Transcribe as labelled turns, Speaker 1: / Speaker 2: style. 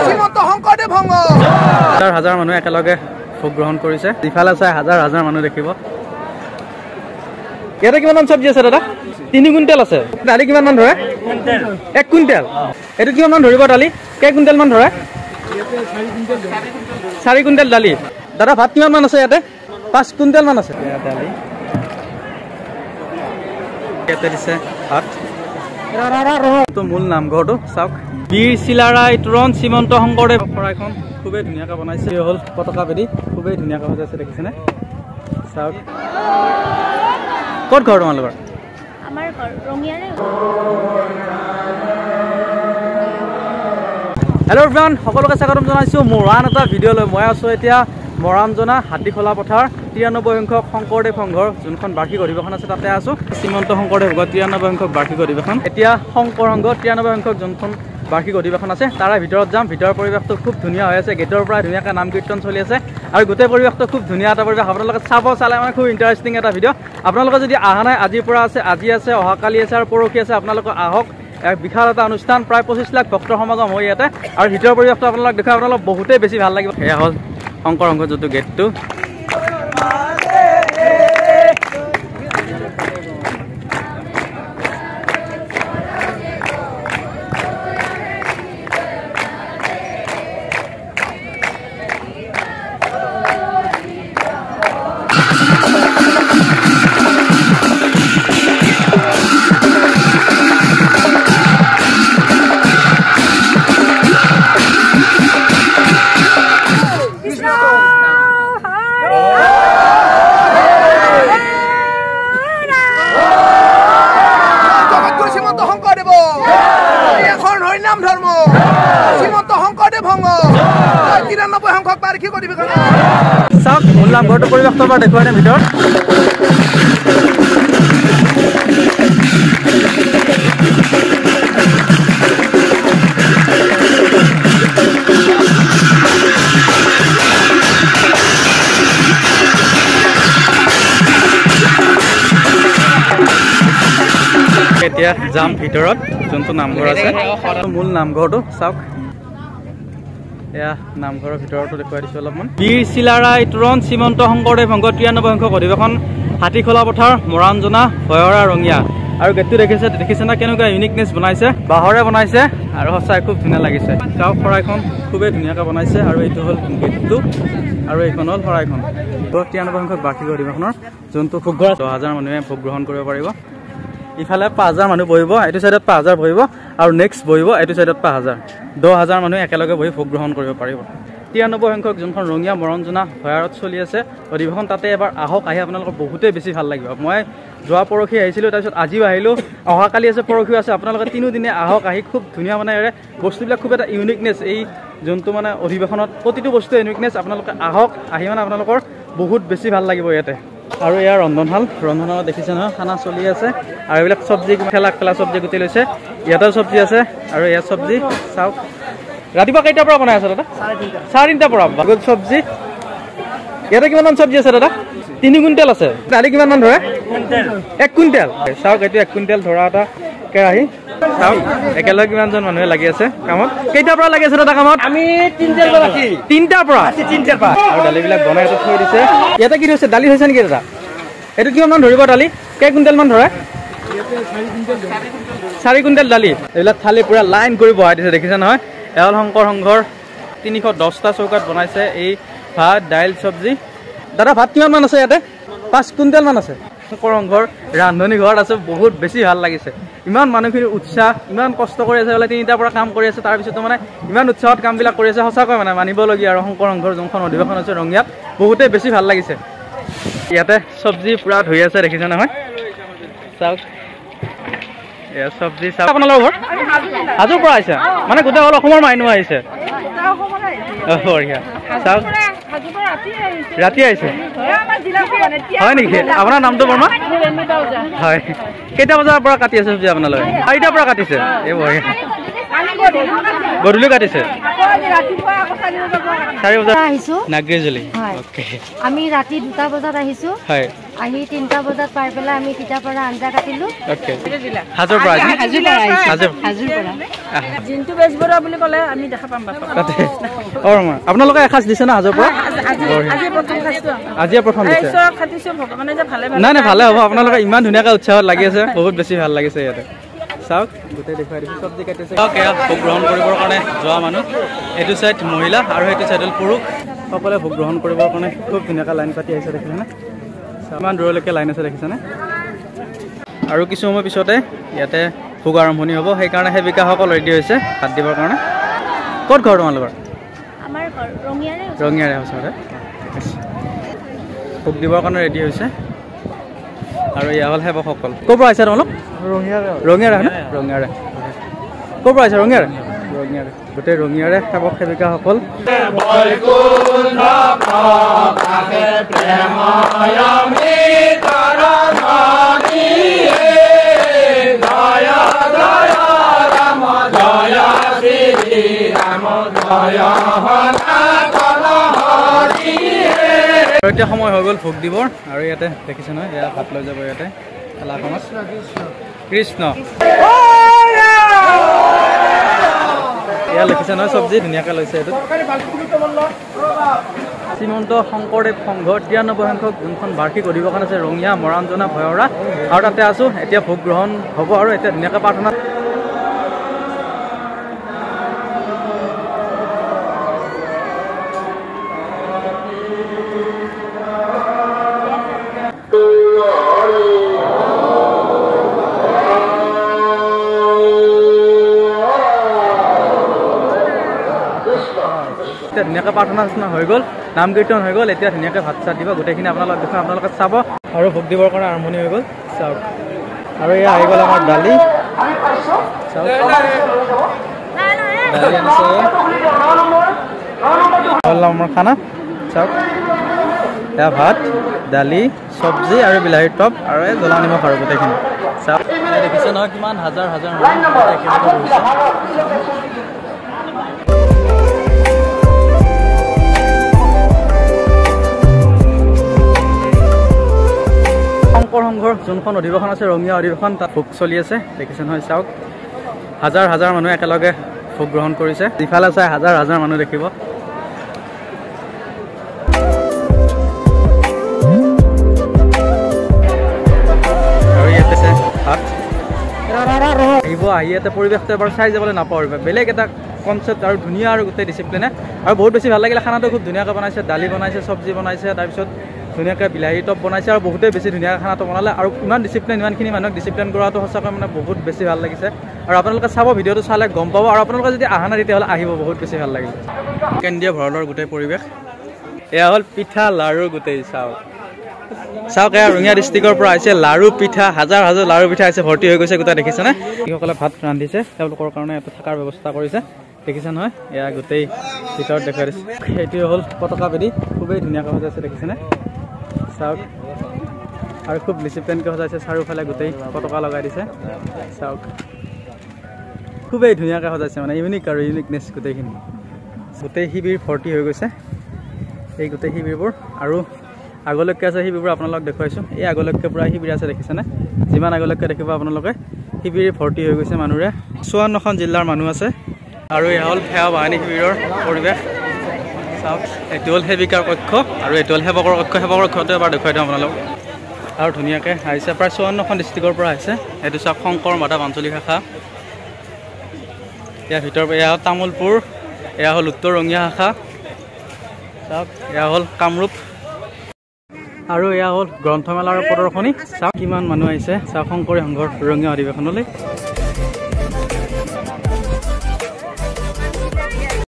Speaker 1: শ্ৰীমন্ত শংকৰদেৱ সংঘ হাজাৰ হাজাৰ মানুহ একেলগে ভোগ গ্ৰহণ কৰিছে ইফালে চাই হাজাৰ হাজাৰ মানুহ দেখিব ইয়াতে কিমান চব্জি আছে দাদা 3 কুইণ্টেল আছে দালি কিমান মান ধৰে 1 কুইণ্টেল এটো কিমান মান ধৰিব দালি কেই কুইণ্টেল মান ধৰে 4 কুইণ্টেল দালি দাদা ভাত কিমান মান আছে ইয়াতে 5 কুইণ্টেল মান আছে দালি ইয়াতে দিছে ভাত তো মূল নামঘৰটো চাওক বীৰ চিলাৰায় তোৰণ শ্ৰীমন্ত শংকৰদেৱ শৰাইখন খুবেই ধুনীয়াকৈ বনাইছে হল পতাকা বেদি খুবেই ধুনীয়াকৈ সজাইছে দেখিছেনে চাওক ক'ত ঘৰ তোমালোকৰ
Speaker 2: আমাৰ ঘৰ ৰঙিয়াৰে
Speaker 1: হেল্ল' এভৰিৱান সকলোকে স্বাগতম জনাইছোঁ মৰাণ এটা ভিডিঅ' লৈ মই আছোঁ এতিয়া মৰাণজনা হাতীখোলা পথাৰ 93 সংখ্যক শংকৰদেৱ সংঘৰ যোনখন বাৰ্ষিক অধিৱেশন আছে তাতে আছোঁ শ্ৰীমন্ত শংকৰদেৱ 93 সংখ্যক বাৰ্ষিক অধিৱেশন এতিয়া শংকৰ সংঘ 93 সংখ্যক যোনখন বাৰ্ষিক অধিৱেশন আছে তাৰে ভিতৰত যাম ভিতৰৰ পৰিৱেশটো খুব ধুনীয়া হৈ আছে গেটৰ পৰা ধুনীয়াকৈ নাম কীৰ্তন চলি আছে আৰু গোটেই পৰিৱেশটো খুব ধুনীয়া এটা পৰিৱেশ আপোনালোকে চালে মানে খুব ইণ্টাৰেষ্টিং এটা ভিডিঅ' আপোনালোকে যদি অহা নাই আজিৰ পৰা আছে আজি আছে অহাকালি আছে আৰু পৰহি আছে আপোনালোকে আহক এক বিশাল এটা অনুষ্ঠান প্ৰায় 25 লাখ ভক্তৰ সমাগম হৈ ইয়াতে আৰু ভিতৰৰ পৰিৱেশটো আপোনালোক দেখুৱাই আপোনালোক বহুতেই বেছি ভাল লাগিব সেয়া হ'ল শংকৰ সংঘৰ যোনটো গেটটো চাওক মূল নামঘৰটো পৰিৱেশটো পৰা দেখুৱাই দিম ভিতৰত এতিয়া যাম ভিতৰত যোনটো নামঘৰ আছে মূল নামঘৰটো চাওক এয়া নামঘৰৰ ভিতৰতো দেখুৱাই দিছোঁ অলপমান বীৰ চিলাৰায় তোৰণ শ্ৰীমন্ত শংকৰদেৱ সংঘ 93 সংখ্যক অধিৱেশন হাতীখোলা পথাৰ মৰাণজনা ভয়ৰা ৰঙিয়া আৰু গেটটো দেখিছে না কেনেকুৱা ইউনিকনেছ বনাইছে বাঁহৰে বনাইছে আৰু সঁচাই খুব ধুনীয়া লাগিছে চাওক শৰাইখন খুবেই ধুনীয়াকৈ বনাইছে আৰু এইটো হ'ল গেটটো আৰু এইখন হ'ল শৰাইখন 93 সংখ্যক বাৰ্ষিক অধিৱেশনৰ যোনটো ভোগঘৰ 10,000 মানুহে ভোগ গ্ৰহণ কৰিব পাৰিব ইফালে 5,000 মানুহ বহিব এইটো চাইডত 5,000 বহিব আৰু নেক্সট বহিব এইটো চাইডত 5,000 10,000 মানুহে একেলগে বহি ভোগ গ্ৰহণ কৰিব পাৰিব 93 সংখ্যক যোনখন ৰঙিয়া মৰাণজনা ভয়াৰত চলি আছে অধিৱেশন তাতে এবাৰ আহক আহি আপোনালোকৰ বহুতেই বেছি ভাল লাগিব মই যোৱা পৰহি আহিছিলোঁ তাৰপিছত আজিও আহিলোঁ অহাকালি আছে পৰহিও আছে আপোনালোকে 3 দিনে আহক আহি খুব ধুনীয়া মানে বস্তুবিলাক খুব এটা ইউনিকনেছ এই যোনটো মানে অধিৱেশনত প্ৰতিটো বস্তু ইউনিকনেছ আপোনালোকে আহক আহি মানে আপোনালোকৰ বহুত বেছি ভাল লাগিব ইয়াতে আৰু ইয়াৰ ৰন্ধনশাল দেখিছে নহয় খানা চলি আছে আৰু এইবিলাক চব্জি খেলা চব্জি গুটি লৈছে ইয়াতেও চব্জি আছে আৰু ইয়াত চব্জি চাওক ৰাতিপুৱা কেইটাৰ পৰা বনাই আছে দাদা 3:30 পৰা বহুত চব্জি ইয়াতে কিমান মান চব্জি আছে দাদা 3 কুইণ্টেল আছে দালি কিমান মান ধৰে 1 কুইণ্টেল চাওক এইটো 1 কুইণ্টেল ধৰা এটা কেৰাহী চাওক একেলগে কিমানজন মানুহে লাগি আছে কামত কেইটাৰ পৰা লাগি আছে দাদা কামত আমি 3টাৰ পৰা আৰু দালিবিলাক বনাই থৈ দিছে ইয়াতে কি হৈছে দালি হৈছে নেকি দাদা এইটো কিমান মান ধৰিব দালি কেই কুইণ্টেল মান ধৰে 4 কুইণ্টেল দালি এইবিলাক থালি পুৰা লাইন কৰি বহাই দিছে দেখিছে নহয় এল শংকৰ সংঘৰ 310টা চৌকাত বনাইছে এই ভাত দাইল চব্জি দাদা ভাত কিমান মান আছে ইয়াতে 5 কুইণ্টেল মান আছে শংকৰ সংঘৰ ৰান্ধনি ঘৰত আছে বহুত বেছি ভাল লাগিছে ইমান মানুহখিনি উৎসাহ ইমান কষ্ট কৰি আছে বোলে 3টাৰ পৰা কাম কৰি আছে তাৰপিছতো মানে ইমান উৎসাহত কামবিলাক কৰি আছে সঁচাকৈ মানে মানিবলগীয়া আৰু শংকৰ সংঘৰ যোনখন অধিৱেশন আছে ৰঙিয়াত বহুতেই বেছি ভাল লাগিছে ইয়াতে চব্জি পুৰা ধুই আছে দেখিছে নহয় চাওক এয়া চব্জি চাওক আপোনালোকৰ ঘৰ হাজোৰ পৰা আহিছে মানে গোটেই হ'ল অসমৰ মানুহ আহিছে বঢ়িয়া চাওক ৰাতি আহিছে হয় নেকি আপোনাৰ নামটো বৰ্মা হয় কেইটা বজাৰ পৰা কাটি আছে চব্জি আপোনালোকে 4টাৰ পৰা কাটিছে এই বঢ়িয়া গধূলি কাটিছে 4 বজাত
Speaker 3: আহিছো
Speaker 1: নাগৰিজলি
Speaker 3: হয়
Speaker 1: ওকে
Speaker 3: আমি ৰাতি 2টা বজাত আহিছো
Speaker 1: হয়
Speaker 3: আহি 3টা বজাত পাই পেলাই আমি তিতা পৰা আঞ্জা কাটিলো
Speaker 1: ওকে হাজৰ পৰা
Speaker 3: হাজুৰ পৰা
Speaker 4: জিন্তু বেজবৰুৱা বুলি ক'লে আমি দেখা পাম
Speaker 1: তাতে অৰমা আপোনালোকে এখাজ দিছে না হাজৰ পৰা
Speaker 4: আজি প্ৰথম খাইছো
Speaker 1: আজি প্ৰথম দিছে
Speaker 4: ঈশ্বৰক খাতিছো ভগৱানে যে ভালে
Speaker 1: নাই নাই ভালে হ'ব আপোনালোকে ইমান ধুনীয়াকৈ উৎসাহত লাগি আছে বহুত বেছি ভাল লাগিছে ইয়াতে চাওক গোটেই দেখুৱাই দিছোঁ চব্জি কাটিছে চাওক এয়া ভোগ গ্ৰহণ কৰিবৰ কাৰণে যোৱা মানুহ এইটো চাইড মহিলা আৰু সেইটো চাইড হ'ল পুৰুষ সকলোৱে ভোগ গ্ৰহণ কৰিবৰ কাৰণে খুব ধুনীয়াকৈ লাইন পাতি আহিছে দেখিছেনে ইমান দূৰলৈকে লাইন আছে দেখিছেনে আৰু কিছু সময় পিছতে ইয়াতে ভোগ আৰম্ভণি হ'ব সেইকাৰণে সেৱিকাসকল ৰেডি হৈছে ভাত দিবৰ কাৰণে ক'ত ঘৰ তোমালোকৰ
Speaker 2: আমাৰ ঘৰ ৰঙিয়াৰে
Speaker 1: ৰঙিয়াৰে ওচৰতে ভোগ দিবৰ কাৰণে ৰেডি হৈছে আৰু এয়া হ'ল সেৱকসকল ক'ৰ পৰা আহিছে তোমালোক ৰঙিয়াৰে হয় ৰঙিয়াৰে ক'ৰ পৰা আহিছে ৰঙিয়াৰে গোটেই ৰঙিয়াৰে সেৱক সেৱিকাসকল আৰু এতিয়া সময় হৈ গ'ল ভোগ দিবৰ আৰু ইয়াতে দেখিছে নহয় এয়া ভাত লৈ যাব ইয়াতে খেলাখনত কৃষ্ণ এয়া লিখিছে নহয় চব্জি ধুনীয়াকৈ লৈছে এইটো শ্ৰীমন্ত শংকৰদেৱ সংঘ 93 সংখ্যক যোনখন বাৰ্ষিক অধিৱেশন আছে ৰঙিয়া মৰাণজনা ভয়ৰা আৰু তাতে আছোঁ এতিয়া ভোগ গ্ৰহণ হ'ব আৰু এতিয়া ধুনীয়াকৈ প্ৰাৰ্থনা এতিয়া ধুনীয়াকৈ প্ৰাৰ্থনা চাৰ্থনা হৈ গ'ল নাম কীৰ্তন হৈ গ'ল এতিয়া ধুনীয়াকৈ ভাত চাত দিব গোটেইখিনি আপোনালোক দেখুৱাম আপোনালোকে চাব আৰু ভোগ দিবৰ কাৰণে আৰম্ভণি হৈ গ'ল চাওক আৰু এয়া আহি গ'ল আমাৰ দালি চাওক দালি আনিছে হ'ল আমাৰ খানা চাওক এয়া ভাত দালি চব্জি আৰু বিলাহীৰ টপ আৰু এই জ্বলা নিমখ আৰু গোটেইখিনি চাওক দেখিছে নহয় কিমান হাজাৰ হাজাৰ শংকৰ সংঘৰ যোনখন অধিৱেশন আছে ৰঙিয়া অধিৱেশন তাত ভোগ চলি আছে দেখিছে নহয় চাওক হাজাৰ হাজাৰ মানুহ একেলগে ভোগ গ্ৰহণ কৰিছে ইফালে চাই হাজাৰ হাজাৰ মানুহ দেখিব আৰু ইয়াতে ভাত আহিব আহি ইয়াতে পৰিৱেশটো এবাৰ চাই যাবলৈ নাপাহৰিব বেলেগ এটা কনচেপ্ট আৰু ধুনীয়া আৰু গোটেই ডিচিপ্লিনে আৰু বহুত বেছি ভাল লাগিলে খানাটো খুব ধুনীয়াকৈ বনাইছে দালি বনাইছে চব্জি বনাইছে তাৰপিছত ধুনীয়াকৈ বিলাহী টপ বনাইছে আৰু বহুতেই বেছি ধুনীয়াকৈ খানাটো বনালে আৰু ইমান ডিচিপ্লিন ইমানখিনি মানুহক ডিচিপ্লিন কৰাটো সঁচাকৈ মানে বহুত বেছি ভাল লাগিছে আৰু আপোনালোকে চাব ভিডিঅ'টো চালে গম পাব আৰু আপোনালোকে যদি অহা নাই তেতিয়াহ'লে আহিব বহুত বেছি ভাল লাগিছে কেন্দ্ৰীয় ভঁৰালৰ গোটেই পৰিৱেশ এয়া হ'ল পিঠা লাৰু গোটেই চাওক চাওক এয়া ৰঙিয়া ডিষ্ট্ৰিক্টৰ পৰা আহিছে লাৰু পিঠা হাজাৰ হাজাৰ লাৰু পিঠা আহিছে ভৰ্তি হৈ গৈছে গোটেই দেখিছেনে যিসকলে ভাত ৰান্ধিছে তেওঁলোকৰ কাৰণে এটা থকাৰ ব্যৱস্থা কৰিছে দেখিছে নহয় এয়া গোটেই ভিতৰত দেখুৱাই দিছে এইটোৱে হ'ল পতাকা বেদী খুবেই ধুনীয়াকৈ সজাইছে দেখিছেনে চাওক আৰু খুব ডিচিপ্লিনকৈ সজাইছে চাৰিওফালে গোটেই পতাকা লগাই দিছে চাওক খুবেই ধুনীয়াকৈ সজাইছে মানে ইউনিক আৰু ইউনিকনেছ গোটেইখিনি গোটেই শিবিৰ ভৰ্তি হৈ গৈছে এই গোটেই শিবিৰবোৰ আৰু আগলৈকে আছে শিবিৰবোৰ আপোনালোকক দেখুৱাইছোঁ এই আগলৈকে পূৰা শিবিৰ আছে দেখিছেনে যিমান আগলৈকে দেখিব আপোনালোকে শিবিৰ ভৰ্তি হৈ গৈছে মানুহৰে 54খন জিলাৰ মানুহ আছে আৰু এয়া হ'ল সেৱা বাহিনী শিবিৰৰ পৰিৱেশ চাওক এইটো হ'ল সেৱিকাৰ কক্ষ আৰু এইটো হ'ল সেৱকৰ কক্ষটো এবাৰ দেখুৱাই দিওঁ আপোনালোক আৰু ধুনীয়াকৈ আহিছে প্ৰায় 54খন ডিষ্ট্ৰিক্টৰ পৰা আহিছে এইটো চাওক শংকৰ মাধৱ আঞ্চলিক শাখা ইয়াৰ ভিতৰৰ এয়া হ'ল তামোলপুৰ এয়া হ'ল উত্তৰ ৰঙিয়া শাখা চাওক এয়া হ'ল কামৰূপ আৰু এয়া হ'ল গ্ৰন্থমেলাৰ প্ৰদৰ্শনী চাওক কিমান মানুহ আহিছে চাওক শংকৰী সংঘৰ ৰঙিয়া অধিৱেশনলৈ